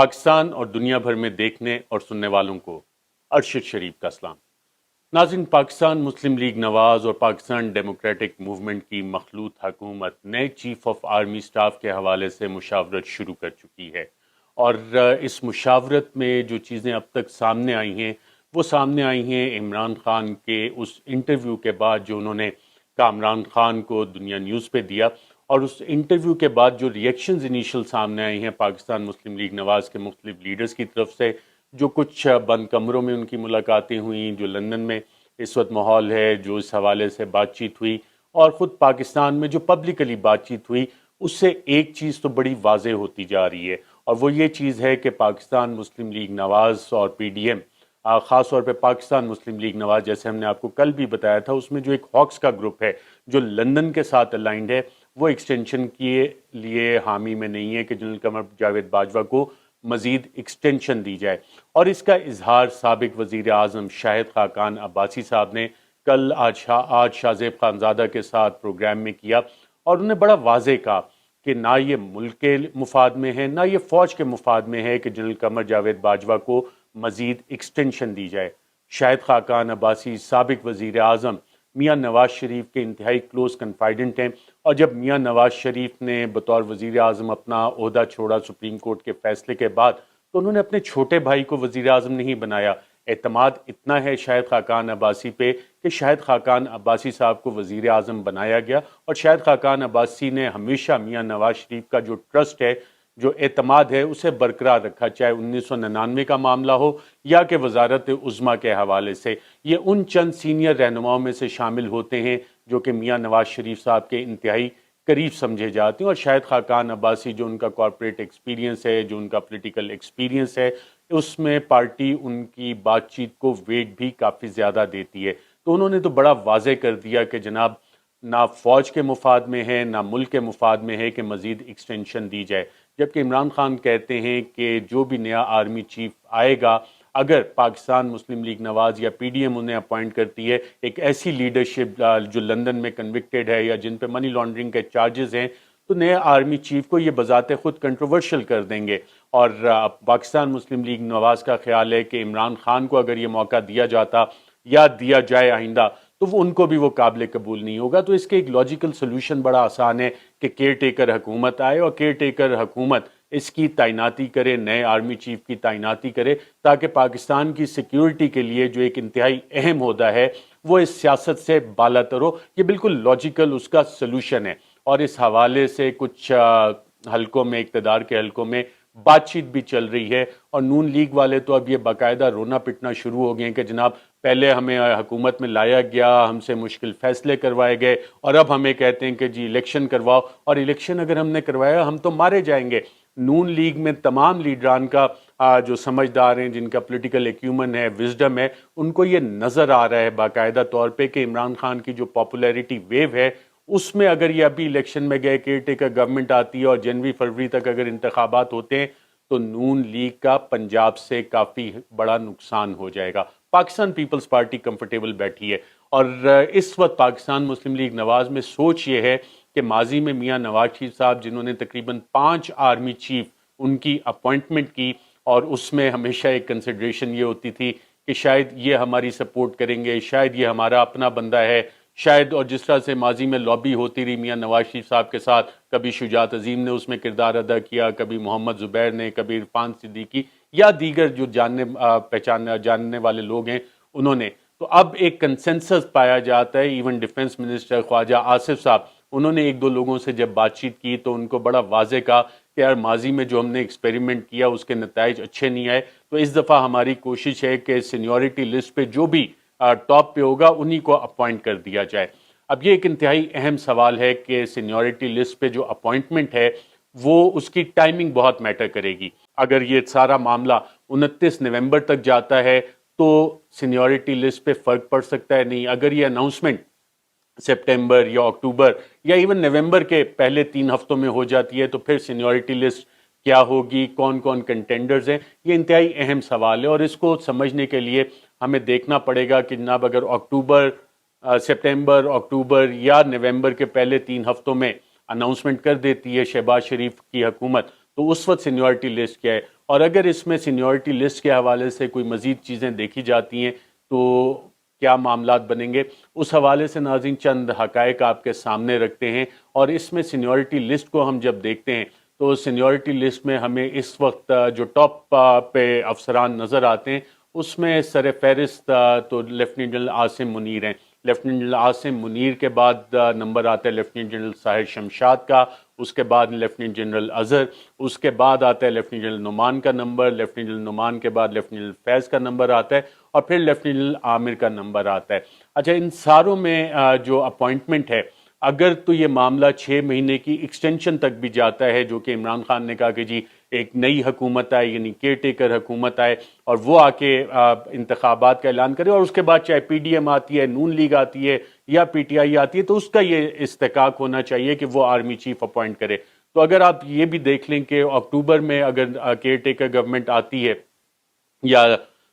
پاکستان اور دنیا بھر میں دیکھنے اور سننے والوں کو ارشد شریف کا سلام۔ ناظرین، پاکستان مسلم لیگ نواز اور پاکستان ڈیموکریٹک موومنٹ کی مخلوط حکومت نئے چیف آف آرمی سٹاف کے حوالے سے مشاورت شروع کر چکی ہے، اور اس مشاورت میں جو چیزیں اب تک سامنے آئی ہیں وہ سامنے آئی ہیں عمران خان کے اس انٹرویو کے بعد جو انہوں نے کامران خان کو دنیا نیوز پہ دیا، اور اس انٹرویو کے بعد جو ریئیکشنز انیشل سامنے آئی ہیں پاکستان مسلم لیگ نواز کے مختلف لیڈرز کی طرف سے، جو کچھ بند کمروں میں ان کی ملاقاتیں ہوئیں، جو لندن میں اس وقت ماحول ہے، جو اس حوالے سے بات چیت ہوئی، اور خود پاکستان میں جو پبلکلی بات چیت ہوئی، اس سے ایک چیز تو بڑی واضح ہوتی جا رہی ہے، اور وہ یہ چیز ہے کہ پاکستان مسلم لیگ نواز اور پی ڈی ایم، خاص طور پہ پاکستان مسلم لیگ نواز، جیسے ہم نے آپ کو کل بھی بتایا تھا، اس میں جو ایک ہاکس کا گروپ ہے جو لندن کے ساتھ الائنڈ ہے، وہ ایکسٹینشن کے لیے حامی میں نہیں ہے کہ جنرل قمر جاوید باجوہ کو مزید ایکسٹینشن دی جائے۔ اور اس کا اظہار سابق وزیر اعظم شاہد خاقان عباسی صاحب نے کل آج شاہ زیب خانزادہ کے ساتھ پروگرام میں کیا، اور انہوں نے بڑا واضح کہا کہ نہ یہ ملک کے مفاد میں ہے، نہ یہ فوج کے مفاد میں ہے کہ جنرل قمر جاوید باجوہ کو مزید ایکسٹینشن دی جائے۔ شاہد خاقان عباسی سابق وزیر اعظم میاں نواز شریف کے انتہائی کلوز کنفائیڈنٹ ہیں، اور جب میاں نواز شریف نے بطور وزیر اعظم اپنا عہدہ چھوڑا سپریم کورٹ کے فیصلے کے بعد، تو انہوں نے اپنے چھوٹے بھائی کو وزیر اعظم نہیں بنایا۔ اعتماد اتنا ہے شاہد خاقان عباسی پہ کہ شاہد خاقان عباسی صاحب کو وزیر اعظم بنایا گیا، اور شاہد خاقان عباسی نے ہمیشہ میاں نواز شریف کا جو ٹرسٹ ہے، جو اعتماد ہے، اسے برقرار رکھا، چاہے 1999 کا معاملہ ہو یا کہ وزارت عظمیٰ کے حوالے سے۔ یہ ان چند سینئر رہنماؤں میں سے شامل ہوتے ہیں جو کہ میاں نواز شریف صاحب کے انتہائی قریب سمجھے جاتے ہیں، اور شاہد خاقان عباسی جو ان کا کارپوریٹ ایکسپیرینس ہے، جو ان کا پولیٹیکل ایکسپیرینس ہے، اس میں پارٹی ان کی بات چیت کو ویٹ بھی کافی زیادہ دیتی ہے۔ تو انہوں نے تو بڑا واضح کر دیا کہ جناب نہ فوج کے مفاد میں ہے، نہ ملک کے مفاد میں ہے کہ مزید ایکسٹینشن دی جائے، جبکہ عمران خان کہتے ہیں کہ جو بھی نیا آرمی چیف آئے گا، اگر پاکستان مسلم لیگ نواز یا پی ڈی ایم انہیں اپوائنٹ کرتی ہے، ایک ایسی لیڈرشپ جو لندن میں کنوکٹڈ ہے یا جن پہ منی لانڈرنگ کے چارجز ہیں، تو نئے آرمی چیف کو یہ بذات خود کنٹروورشل کر دیں گے۔ اور پاکستان مسلم لیگ نواز کا خیال ہے کہ عمران خان کو اگر یہ موقع دیا جاتا یا دیا جائے آئندہ، تو ان کو بھی وہ قابل قبول نہیں ہوگا۔ تو اس کے ایک لاجیکل سلوشن بڑا آسان ہے کہ کیئر ٹیکر حکومت آئے، اور کیئر ٹیکر حکومت اس کی تعیناتی کرے، نئے آرمی چیف کی تعیناتی کرے، تاکہ پاکستان کی سیکیورٹی کے لیے جو ایک انتہائی اہم عہدہ ہے وہ اس سیاست سے بالا تر ہو۔ یہ بالکل لاجیکل اس کا سلوشن ہے، اور اس حوالے سے کچھ حلقوں میں، اقتدار کے حلقوں میں بات چیت بھی چل رہی ہے، اور نون لیگ والے تو اب یہ باقاعدہ رونا پٹنا شروع ہو گئے ہیں کہ جناب پہلے ہمیں حکومت میں لایا گیا، ہم سے مشکل فیصلے کروائے گئے، اور اب ہمیں کہتے ہیں کہ جی الیکشن کرواؤ، اور الیکشن اگر ہم نے کروایا ہم تو مارے جائیں گے۔ نون لیگ میں تمام لیڈران کا جو سمجھدار ہیں، جن کا پولیٹیکل ایکیومن ہے، وزڈم ہے، ان کو یہ نظر آ رہا ہے باقاعدہ طور پہ کہ عمران خان کی جو پاپولیرٹی ویو ہے، اس میں اگر یہ ابھی الیکشن میں گئے، کیئر ٹیکر گورنمنٹ آتی ہے اور جنوری فروری تک اگر انتخابات ہوتے ہیں، تو نون لیگ کا پنجاب سے کافی بڑا نقصان ہو جائے گا۔ پاکستان پیپلز پارٹی کمفرٹیبل بیٹھی ہے، اور اس وقت پاکستان مسلم لیگ نواز میں سوچ یہ ہے کہ ماضی میں میاں نواز شریف صاحب جنہوں نے تقریباً 5 آرمی چیف ان کی اپوائنٹمنٹ کی، اور اس میں ہمیشہ ایک کنسیڈریشن یہ ہوتی تھی کہ شاید یہ ہماری سپورٹ کریں گے، شاید یہ ہمارا اپنا بندہ ہے، شاید، اور جس طرح سے ماضی میں لابی ہوتی رہی میاں نواز شریف صاحب کے ساتھ، کبھی شجاعت عظیم نے اس میں کردار ادا کیا، کبھی محمد زبیر نے، کبھی عرفان صدیقی یا دیگر جو جاننے والے لوگ ہیں انہوں نے، تو اب ایک کنسنسس پایا جاتا ہے۔ ایون ڈیفنس منسٹر خواجہ آصف صاحب، انہوں نے ایک دو لوگوں سے جب بات چیت کی تو ان کو بڑا واضح کہا کہ یار ماضی میں جو ہم نے ایکسپیریمنٹ کیا اس کے نتائج اچھے نہیں آئے، تو اس دفعہ ہماری کوشش ہے کہ سینیورٹی لسٹ پہ جو بھی ٹاپ پہ ہوگا انہی کو اپوائنٹ کر دیا جائے۔ اب یہ ایک انتہائی اہم سوال ہے کہ سینیورٹی لسٹ پہ جو اپوائنٹمنٹ ہے وہ اس کی ٹائمنگ بہت میٹر کرے گی۔ اگر یہ سارا معاملہ 29 نومبر تک جاتا ہے تو سینیورٹی لسٹ پہ فرق پڑ سکتا ہے، نہیں اگر یہ اناؤنسمنٹ سپٹمبر یا اکتوبر یا ایون نومبر کے پہلے 3 ہفتوں میں ہو جاتی ہے تو پھر سینیورٹی لسٹ کیا ہوگی، کون کون کنٹینڈرز ہیں، یہ انتہائی اہم سوال ہے، اور اس کو سمجھنے کے لیے ہمیں دیکھنا پڑے گا کہ جناب اگر سپٹمبر، اکتوبر یا نومبر کے پہلے 3 ہفتوں میں اناؤنسمنٹ کر دیتی ہے شہباز شریف کی حکومت، تو اس وقت سینیورٹی لسٹ کیا ہے، اور اگر اس میں سینیورٹی لسٹ کے حوالے سے کوئی مزید چیزیں دیکھی جاتی ہیں تو کیا معاملات بنیں گے، اس حوالے سے ناظرین چند حقائق آپ کے سامنے رکھتے ہیں۔ اور اس میں سینیورٹی لسٹ کو ہم جب دیکھتے ہیں تو سینیورٹی لسٹ میں ہمیں اس وقت جو ٹاپ پہ افسران نظر آتے ہیں اس میں سر فہرست تو لیفٹیننٹ جنرل عاصم منیر ہیں۔ لیفٹیننٹ جنرل عاصم منیر کے بعد نمبر آتا ہے لیفٹیننٹ جنرل ساحر شمشاد کا، اس کے بعد لیفٹیننٹ جنرل اظہر، اس کے بعد آتا ہے لیفٹیننٹ جنرل نعمان کا نمبر، لیفٹیننٹ جنرل نعمان کے بعد لیفٹیننٹ جنرل فیض کا نمبر آتا ہے، اور پھر لیفٹیننٹ جنرل عامر کا نمبر آتا ہے۔ اچھا، ان ساروں میں جو اپوائنٹمنٹ ہے، اگر تو یہ معاملہ 6 مہینے کی ایکسٹینشن تک بھی جاتا ہے، جو کہ عمران خان نے کہا کہ جی ایک نئی حکومت آئے، یعنی کیئر ٹیکر حکومت آئے اور وہ آ کے انتخابات کا اعلان کرے، اور اس کے بعد چاہے پی ڈی ایم آتی ہے، نون لیگ آتی ہے یا پی ٹی آئی آتی ہے، تو اس کا یہ استحقاق ہونا چاہیے کہ وہ آرمی چیف اپوائنٹ کرے۔ تو اگر آپ یہ بھی دیکھ لیں کہ اکتوبر میں اگر کیئر ٹیکر گورنمنٹ آتی ہے یا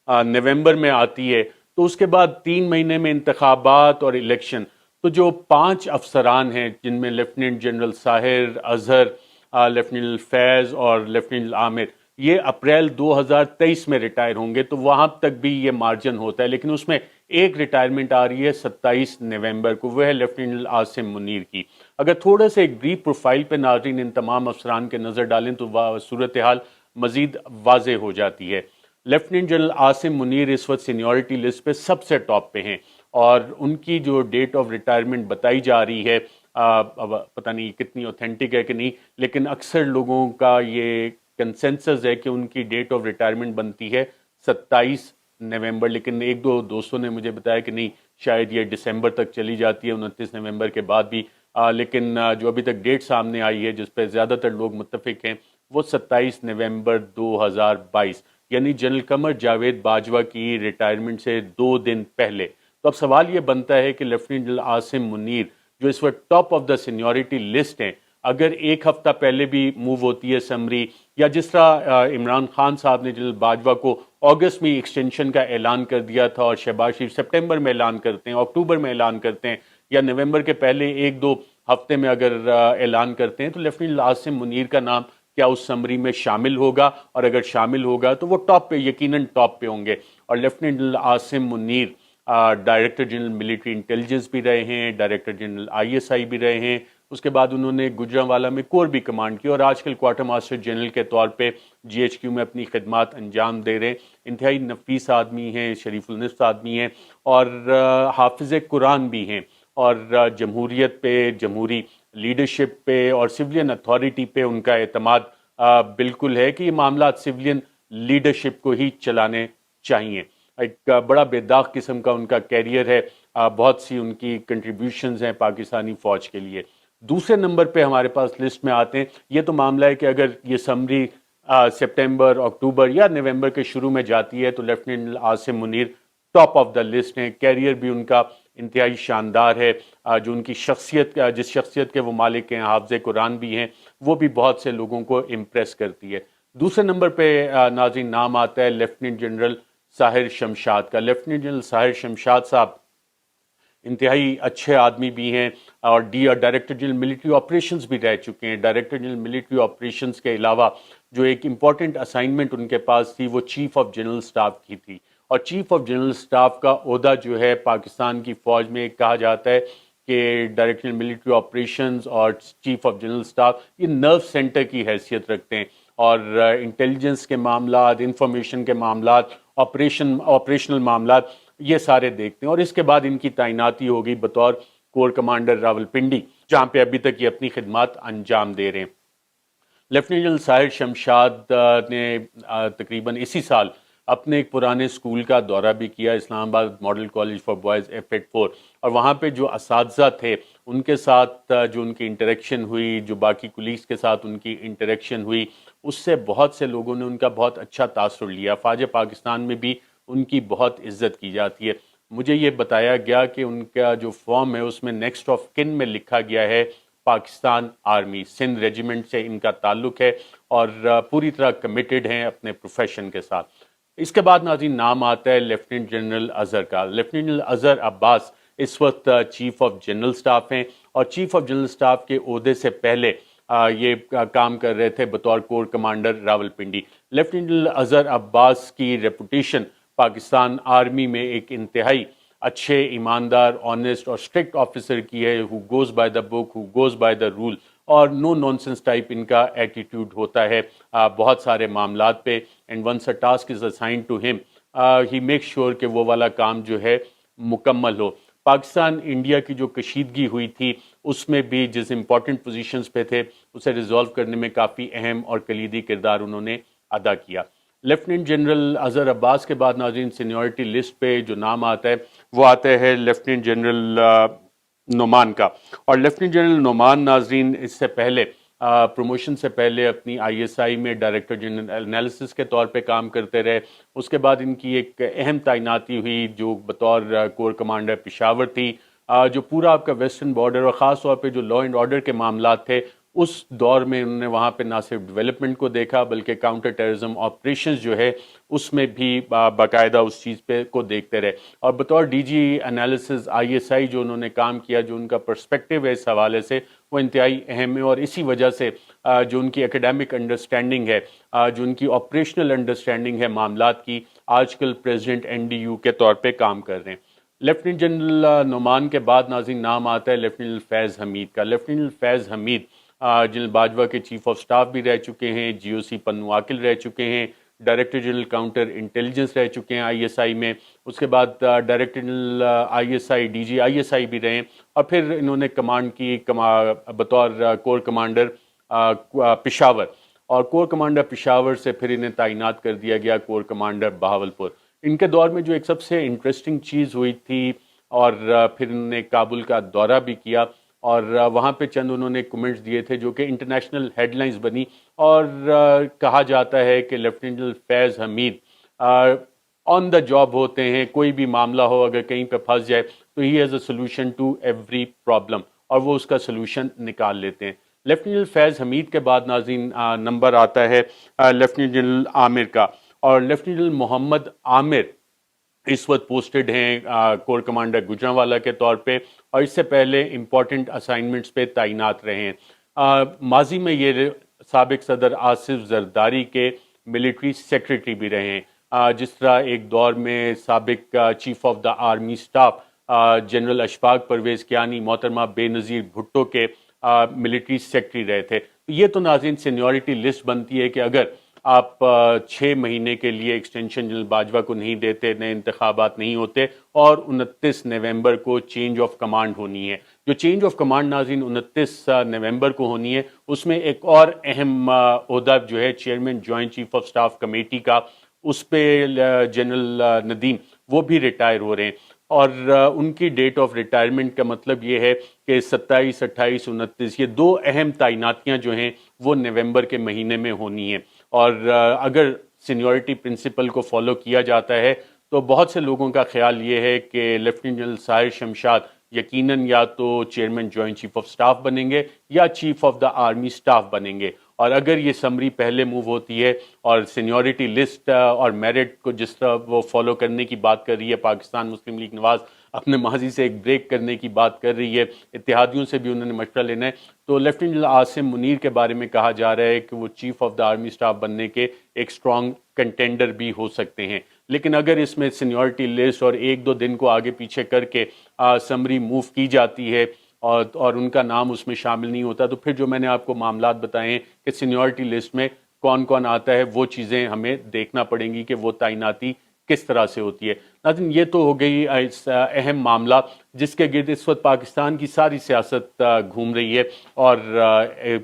نومبر میں آتی ہے تو اس کے بعد 3 مہینے میں انتخابات اور الیکشن، تو جو 5 افسران ہیں جن میں لیفٹیننٹ جنرل ساحر، اظہر، لیفٹیننٹ جنرل فیض اور لیفٹیننٹ جنرل عامر، یہ اپریل 2023 میں ریٹائر ہوں گے، تو وہاں تک بھی یہ مارجن ہوتا ہے، لیکن اس میں ایک ریٹائرمنٹ آ رہی ہے 27 نومبر کو، وہ ہے لیفٹیننٹ جنرل عاصم منیر کی۔ اگر تھوڑا سا ایک بریف پروفائل پہ ناظرین ان تمام افسران کے نظر ڈالیں تو صورتحال مزید واضح ہو جاتی ہے۔ لیفٹیننٹ جنرل عاصم منیر اس وقت سینیورٹی لسٹ پہ سب سے ٹاپ پہ ہیں، اور ان کی جو ڈیٹ آف ریٹائرمنٹ بتائی جا رہی ہے، پتہ نہیں کتنی اوتھینٹک ہے کہ نہیں، لیکن اکثر لوگوں کا یہ کنسنسس ہے کہ ان کی ڈیٹ آف ریٹائرمنٹ بنتی ہے 27 نومبر، لیکن ایک دو دوستوں نے مجھے بتایا کہ نہیں، شاید یہ دسمبر تک چلی جاتی ہے، 29 نومبر کے بعد بھی، لیکن جو ابھی تک ڈیٹ سامنے آئی ہے جس پہ زیادہ تر لوگ متفق ہیں وہ 27 نومبر 2022، یعنی جنرل قمر جاوید باجوہ کی ریٹائرمنٹ سے 2 دن پہلے۔ تو اب سوال یہ بنتا ہے کہ لیفٹیننٹ جنرل عاصم منیر جو اس وقت top of the seniority list ہیں، اگر ایک ہفتہ پہلے بھی موو ہوتی ہے سمری، یا جس طرح عمران خان صاحب نے جنرل باجوہ کو اگست میں ایکسٹینشن کا اعلان کر دیا تھا، اور شہباز شریف سپٹمبر میں اعلان کرتے ہیں، اکتوبر میں اعلان کرتے ہیں، یا نومبر کے پہلے 1-2 ہفتے میں اگر اعلان کرتے ہیں، تو لیفٹیننٹ جنرل عاصم منیر کا نام کیا اس سمری میں شامل ہوگا؟ اور اگر شامل ہوگا تو وہ ٹاپ پہ، یقیناً ٹاپ پہ ہوں گے۔ اور lieutenant general Asim Munir director general military intelligence بھی رہے ہیں، ڈائریکٹر جنرل ISI بھی رہے ہیں، اس کے بعد انہوں نے گجرانوالہ میں کور بھی کمانڈ کی، اور آج کل کوارٹر ماسٹر جنرل کے طور پہ GHQ میں اپنی خدمات انجام دے رہے ہیں۔ انتہائی نفیس آدمی ہیں، شریف النفس آدمی ہیں، اور حافظ قرآن بھی ہیں، اور جمہوریت پہ، جمہوری لیڈرشپ پہ اور سولین اتھارٹی پہ ان کا اعتماد بالکل ہے کہ یہ معاملات سولین لیڈرشپ کو ہی چلانے چاہیے۔ ایک بڑا بے داغ قسم کا ان کا کیریئر ہے، بہت سی ان کی کنٹریبیوشنز ہیں پاکستانی فوج کے لیے۔ دوسرے نمبر پہ ہمارے پاس لسٹ میں آتے ہیں، یہ تو معاملہ ہے کہ اگر یہ سمری سپٹمبر، اکتوبر یا نومبر کے شروع میں جاتی ہے تو lieutenant Asim Munir top of the list ہیں۔ کیریئر بھی ان کا انتہائی شاندار ہے، جو ان کی شخصیت، جس شخصیت کے وہ مالک ہیں، حافظ قرآن بھی ہیں، وہ بھی بہت سے لوگوں کو امپریس کرتی ہے۔ دوسرے نمبر پہ ناظرین نام آتا ہے لیفٹیننٹ جنرل ساحر شمشاد کا۔ لیفٹیننٹ جنرل ساحر شمشاد صاحب انتہائی اچھے آدمی بھی ہیں، اور ڈائریکٹر جنرل ملٹری آپریشنز بھی رہ چکے ہیں۔ ڈائریکٹر جنرل ملٹری آپریشنز کے علاوہ جو ایک امپورٹنٹ اسائنمنٹ ان کے پاس تھی وہ چیف آف جنرل سٹاف کی تھی، اور چیف آف جنرل سٹاف کا عہدہ جو ہے پاکستان کی فوج میں کہا جاتا ہے کہ ڈائریکٹر ملٹری آپریشنز اور چیف آف جنرل سٹاف یہ نرو سینٹر کی حیثیت رکھتے ہیں، اور انٹیلیجنس کے معاملات، انفارمیشن کے معاملات، آپریشنل معاملات یہ سارے دیکھتے ہیں۔ اور اس کے بعد ان کی تعیناتی ہوگی بطور کور کمانڈر راولپنڈی، جہاں پہ ابھی تک یہ اپنی خدمات انجام دے رہے ہیں۔ لیفٹیننٹ جنرل ساحر شمشاد نے تقریباً اسی سال اپنے ایک پرانے اسکول کا دورہ بھی کیا، اسلام آباد model college for boys F84، اور وہاں پہ جو اساتذہ تھے ان کے ساتھ جو ان کی انٹریکشن ہوئی، جو باقی کولیگز کے ساتھ ان کی انٹریکشن ہوئی، اس سے بہت سے لوگوں نے ان کا بہت اچھا تاثر لیا۔ فوج پاکستان میں بھی ان کی بہت عزت کی جاتی ہے۔ مجھے یہ بتایا گیا کہ ان کا جو فارم ہے اس میں نیکسٹ آف کن میں لکھا گیا ہے پاکستان آرمی، سندھ ریجیمنٹ سے ان کا تعلق ہے، اور پوری طرح کمیٹڈ ہیں اپنے پروفیشن کے ساتھ۔ اس کے بعد ناظرین نام آتا ہے لیفٹیننٹ جنرل اظہر کا۔ لیفٹیننٹ جنرل اظہر عباس اس وقت چیف آف جنرل سٹاف ہیں، اور چیف آف جنرل سٹاف کے عہدے سے پہلے یہ کام کر رہے تھے بطور corps commander Rawalpindi. Lieutenant Azhar Abbas کی ریپوٹیشن پاکستان آرمی میں ایک انتہائی اچھے، ایماندار، آنیسٹ اور اسٹرکٹ آفیسر کی ہے، he goes by the book, he goes by the rule, اور نو نانسنس ٹائپ ان کا ایٹیٹیوڈ ہوتا ہے بہت سارے معاملات پہ. And once a task is assigned to ہم، ہی میک شیور کہ وہ والا کام جو ہے مکمل ہو. پاکستان انڈیا کی جو کشیدگی ہوئی تھی اس میں بھی جس امپورٹنٹ پوزیشنز پہ تھے اسے ریزالو کرنے میں کافی اہم اور کلیدی کردار انہوں نے ادا کیا. لیفٹیننٹ جنرل اظہر عباس کے بعد ناظرین سینیورٹی لسٹ پہ جو نام آتا ہے وہ آتا ہے لیفٹیننٹ جنرل نعمان کا. اور لیفٹیننٹ جنرل نعمان ناظرین اس سے پہلے پروموشن سے پہلے اپنی آئی ایس آئی میں ڈائریکٹر جنرل انالیسس کے طور پہ کام کرتے رہے. اس کے بعد ان کی ایک اہم تعیناتی ہوئی جو بطور کور کمانڈر پشاور تھی، جو پورا آپ کا ویسٹرن بارڈر اور خاص طور پہ جو لا اینڈ آرڈر کے معاملات تھے اس دور میں انہوں نے وہاں پہ نہ صرف ڈیولپمنٹ کو دیکھا بلکہ کاؤنٹر ٹیررزم آپریشنز جو ہے اس میں بھی باقاعدہ اس چیز پہ کو دیکھتے رہے. اور بطور D G analysis I S I جو انہوں نے کام کیا، جو ان کا پرسپیکٹیو ہے اس حوالے سے وہ انتہائی اہم ہے. اور اسی وجہ سے جو ان کی اکیڈیمک انڈرسٹینڈنگ ہے، جو ان کی آپریشنل انڈرسٹینڈنگ ہے معاملات کی، آج کل پریزیڈنٹ این ڈی یو کے طور پہ کام کر رہے ہیں. لیفٹیننٹ جنرل نعمان کے بعد ناظرین نام آتا ہے لیفٹیننٹ فیض حمید کا. لیفٹیننٹ فیض حمید جنرل باجوہ کے چیف آف سٹاف بھی رہ چکے ہیں، جی او سی پنو عاقل رہ چکے ہیں، ڈائریکٹر جنرل کاؤنٹر انٹیلیجنس رہ چکے ہیں آئی ایس آئی میں. اس کے بعد director general I S I D G I S I بھی رہے، اور پھر انہوں نے کمانڈ کی بطور کور کمانڈر پشاور، اور کور کمانڈر پشاور سے پھر انہیں تعینات کر دیا گیا کور کمانڈر بہاولپور. ان کے دور میں جو ایک سب سے انٹرسٹنگ چیز ہوئی تھی، اور پھر انہوں نے کابل کا دورہ بھی کیا اور وہاں پہ چند انہوں نے کمنٹس دیے تھے جو کہ انٹرنیشنل ہیڈ لائنز بنی. اور کہا جاتا ہے کہ lieutenant Faiz Hamid on the job ہوتے ہیں، کوئی بھی معاملہ ہو اگر کہیں پہ پھنس جائے تو he has a solution to every problem, اور وہ اس کا سولوشن نکال لیتے ہیں. لیفٹیننٹ فیض حمید کے بعد ناظرین نمبر آتا ہے لیفٹیننٹ جنرل عامر کا. اور لیفٹیننٹ جنرل محمد عامر اس وقت پوسٹڈ ہیں کور کمانڈر گجرانوالا کے طور پہ، اور اس سے پہلے امپورٹنٹ اسائنمنٹس پہ تعینات رہے ہیں. ماضی میں یہ سابق صدر آصف زرداری کے ملٹری سیکرٹری بھی رہے ہیں، جس طرح ایک دور میں سابق chief of the army staff general Ashfaq Pervez Kayani محترمہ بے نظیر بھٹو کے ملٹری سیکرٹری رہے تھے. یہ تو ناظرین سینیورٹی لسٹ بنتی ہے کہ اگر آپ 6 مہینے کے لیے ایکسٹینشن جنرل باجوہ کو نہیں دیتے، نئے انتخابات نہیں ہوتے، اور 29 نومبر کو چینج آف کمانڈ ہونی ہے. جو چینج آف کمانڈ ناظرین 29 نومبر کو ہونی ہے، اس میں ایک اور اہم عہدہ جو ہے chairman joint chief of staff committee کا، اس پہ جنرل ندیم وہ بھی ریٹائر ہو رہے ہیں. اور ان کی ڈیٹ آف ریٹائرمنٹ کا مطلب یہ ہے کہ 27، 28، 29 یہ 2 اہم تعیناتیاں جو ہیں وہ نومبر کے مہینے میں ہونی ہیں. اور اگر سینیورٹی پرنسپل کو فالو کیا جاتا ہے تو بہت سے لوگوں کا خیال یہ ہے کہ لیفٹیننٹ جنرل ساحر شمشاد یقیناً یا تو chairman joint chief of staff بنیں گے یا chief of the army staff بنیں گے. اور اگر یہ سمری پہلے موو ہوتی ہے اور سینیورٹی لسٹ اور میرٹ کو جس طرح وہ فالو کرنے کی بات کر رہی ہے، پاکستان مسلم لیگ نواز اپنے ماضی سے ایک بریک کرنے کی بات کر رہی ہے، اتحادیوں سے بھی انہوں نے مشورہ لینا ہے، تو لیفٹیننٹ جنرل عاصم منیر کے بارے میں کہا جا رہا ہے کہ وہ chief of the army staff بننے کے ایک سٹرونگ کنٹینڈر بھی ہو سکتے ہیں. لیکن اگر اس میں سینیورٹی لسٹ اور 1-2 دن کو آگے پیچھے کر کے سمری موو کی جاتی ہے اور ان کا نام اس میں شامل نہیں ہوتا، تو پھر جو میں نے آپ کو معاملات بتائے ہیں کہ سینیورٹی لسٹ میں کون کون آتا ہے، وہ چیزیں ہمیں دیکھنا پڑیں گی کہ وہ تعیناتی کس طرح سے ہوتی ہے. ناظرین یہ تو ہو گئی اہم معاملہ جس کے گرد اس وقت پاکستان کی ساری سیاست گھوم رہی ہے. اور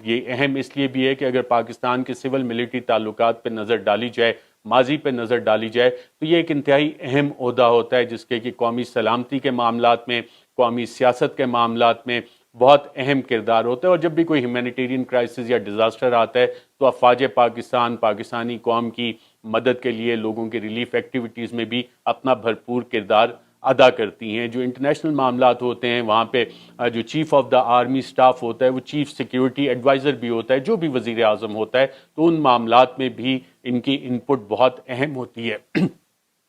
یہ اہم اس لیے بھی ہے کہ اگر پاکستان کے سول ملٹری تعلقات پہ نظر ڈالی جائے، ماضی پہ نظر ڈالی جائے، تو یہ ایک انتہائی اہم عہدہ ہوتا ہے جس کے کہ قومی سلامتی کے معاملات میں، قومی سیاست کے معاملات میں بہت اہم کردار ہوتا ہے. اور جب بھی کوئی ہیومینیٹیرین کرائسس یا ڈیزاسٹر آتا ہے تو افواج پاکستان پاکستانی قوم کی مدد کے لیے لوگوں کے ریلیف ایکٹیویٹیز میں بھی اپنا بھرپور کردار ادا کرتی ہیں. جو انٹرنیشنل معاملات ہوتے ہیں وہاں پہ جو chief of the army staff ہوتا ہے وہ چیف سیکیورٹی ایڈوائزر بھی ہوتا ہے، جو بھی وزیر اعظم ہوتا ہے، تو ان معاملات میں بھی ان کی انپٹ بہت اہم ہوتی ہے.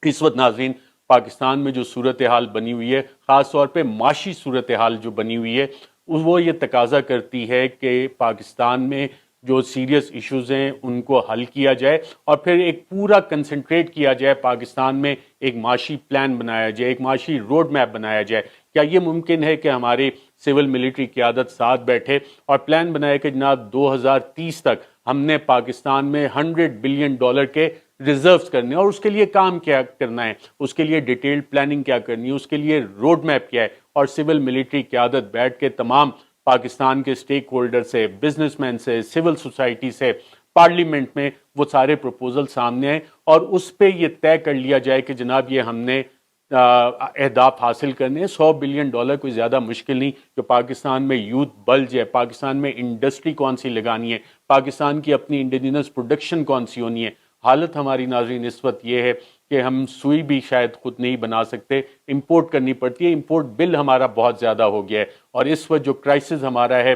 اس وقت ناظرین پاکستان میں جو صورتحال بنی ہوئی ہے، خاص طور پہ معاشی صورتحال جو بنی ہوئی ہے، وہ یہ تقاضا کرتی ہے کہ پاکستان میں جو سیریس ایشوز ہیں ان کو حل کیا جائے اور پھر ایک پورا کنسنٹریٹ کیا جائے پاکستان میں، ایک معاشی پلان بنایا جائے، ایک معاشی روڈ میپ بنایا جائے۔ کیا یہ ممکن ہے کہ ہماری سول ملٹری قیادت ساتھ بیٹھے اور پلان بنائے کہ جناب 2030 تک ہم نے پاکستان میں $100 بلین کے ریزروز کرنے، اور اس کے لیے کام کیا کرنا ہے، اس کے لیے ڈیٹیلڈ پلاننگ کیا کرنی ہے، اس کے لیے روڈ میپ کیا ہے، اور سول ملٹری قیادت بیٹھ کے تمام پاکستان کے سٹیک ہولڈر سے، بزنس مین سے، سول سوسائٹی سے، پارلیمنٹ میں وہ سارے پروپوزل سامنے آئیں اور اس پہ یہ طے کر لیا جائے کہ جناب یہ ہم نے اہداف حاصل کرنے ہیں۔ $100 بلین کوئی زیادہ مشکل نہیں، جو پاکستان میں یوتھ بلج ہے، پاکستان میں انڈسٹری کون سی لگانی ہے، پاکستان کی اپنی انڈیجنس پروڈکشن کون سی ہونی ہے۔ حالت ہماری ناظرین اس وقت یہ ہے کہ ہم سوئی بھی شاید خود نہیں بنا سکتے، امپورٹ کرنی پڑتی ہے، امپورٹ بل ہمارا بہت زیادہ ہو گیا ہے، اور اس وقت جو کرائسس ہمارا ہے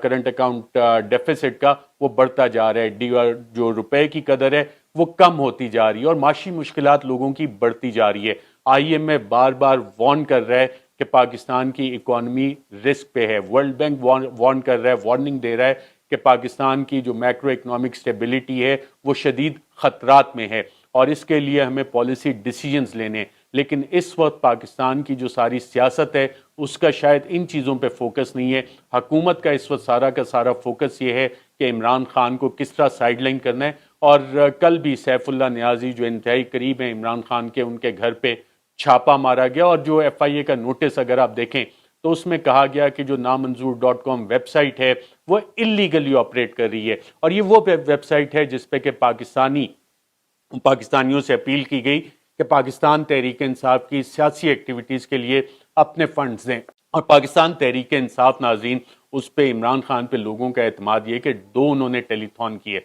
کرنٹ اکاؤنٹ ڈیفیسٹ کا، وہ بڑھتا جا رہا ہے، جو روپے کی قدر ہے وہ کم ہوتی جا رہی ہے، اور معاشی مشکلات لوگوں کی بڑھتی جا رہی ہے۔ IMF بار بار وارن کر رہا ہے کہ پاکستان کی اکانومی رسک پہ ہے، ورلڈ بینک وارن کر رہا ہے، وارننگ دے رہا ہے کہ پاکستان کی جو میکرو اکنامک سٹیبلٹی ہے وہ شدید خطرات میں ہے، اور اس کے لیے ہمیں پالیسی ڈیسیجنز لینے، لیکن اس وقت پاکستان کی جو ساری سیاست ہے اس کا شاید ان چیزوں پہ فوکس نہیں ہے۔ حکومت کا اس وقت سارا کا سارا فوکس یہ ہے کہ عمران خان کو کس طرح سائیڈ لائن کرنا ہے، اور کل بھی سیف اللہ نیازی جو انتہائی قریب ہیں عمران خان کے، ان کے گھر پہ چھاپا مارا گیا، اور جو FIA کا نوٹس اگر آپ دیکھیں تو اس میں کہا گیا کہ جو نامنظور.com ویب سائٹ ہے وہ اللیگلی آپریٹ کر رہی ہے، اور یہ وہ ویب سائٹ ہے جس پہ کہ پاکستانیوں سے اپیل کی گئی کہ پاکستان تحریک انصاف کی سیاسی ایکٹیویٹیز کے لیے اپنے فنڈز دیں، اور پاکستان تحریک انصاف ناظرین اس پہ عمران خان پہ لوگوں کا اعتماد یہ کہ انہوں نے ٹیلی تھون کیے،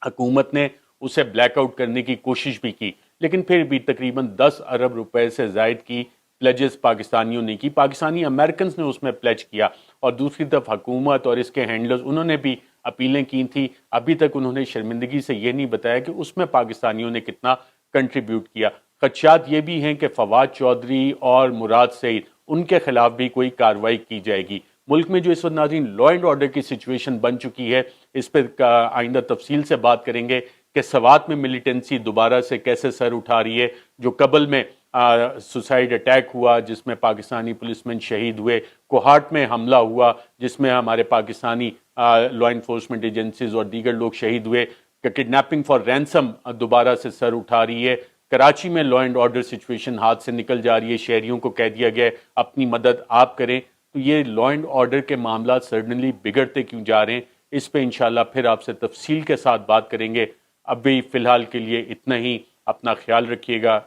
حکومت نے اسے بلیک آؤٹ کرنے کی کوشش بھی کی، لیکن پھر بھی تقریباً 10 ارب روپے سے زائد کی پلیجز پاکستانیوں نے کی، پاکستانی امریکنز نے اس میں پلیج کیا، اور دوسری طرف حکومت اور اس کے ہینڈلرز انہوں نے بھی اپیلیں کی تھیں، ابھی تک انہوں نے شرمندگی سے یہ نہیں بتایا کہ اس میں پاکستانیوں نے کتنا کنٹریبیوٹ کیا۔ خدشات یہ بھی ہیں کہ فواد چودھری اور مراد سعید ان کے خلاف بھی کوئی کارروائی کی جائے گی۔ ملک میں جو اس وقت ناظرین لا اینڈ آرڈر کی سچویشن بن چکی ہے، اس پہ آئندہ تفصیل سے بات کریں گے کہ سوات میں ملیٹنسی دوبارہ سے کیسے سر اٹھا رہی ہے، جو قبل میں سوسائڈ اٹیک ہوا جس میں پاکستانی پولیس مین شہید ہوئے، کوہاٹ میں حملہ ہوا جس میں ہمارے پاکستانی لا انفورسمنٹ ایجنسیز اور دیگر لوگ شہید ہوئے، کہ کڈنیپنگ فار رینسم دوبارہ سے سر اٹھا رہی ہے، کراچی میں لا اینڈ آرڈر سچویشن ہاتھ سے نکل جا رہی ہے، شہریوں کو کہہ دیا گیا ہے اپنی مدد آپ کریں، تو یہ لا اینڈ آرڈر کے معاملات سڈنلی بگڑتے کیوں جا رہے ہیں، اس پہ انشاءاللہ پھر آپ سے تفصیل کے ساتھ بات کریں گے۔ ابھی فی الحال کے لیے اتنا ہی، اپنا خیال رکھیے گا۔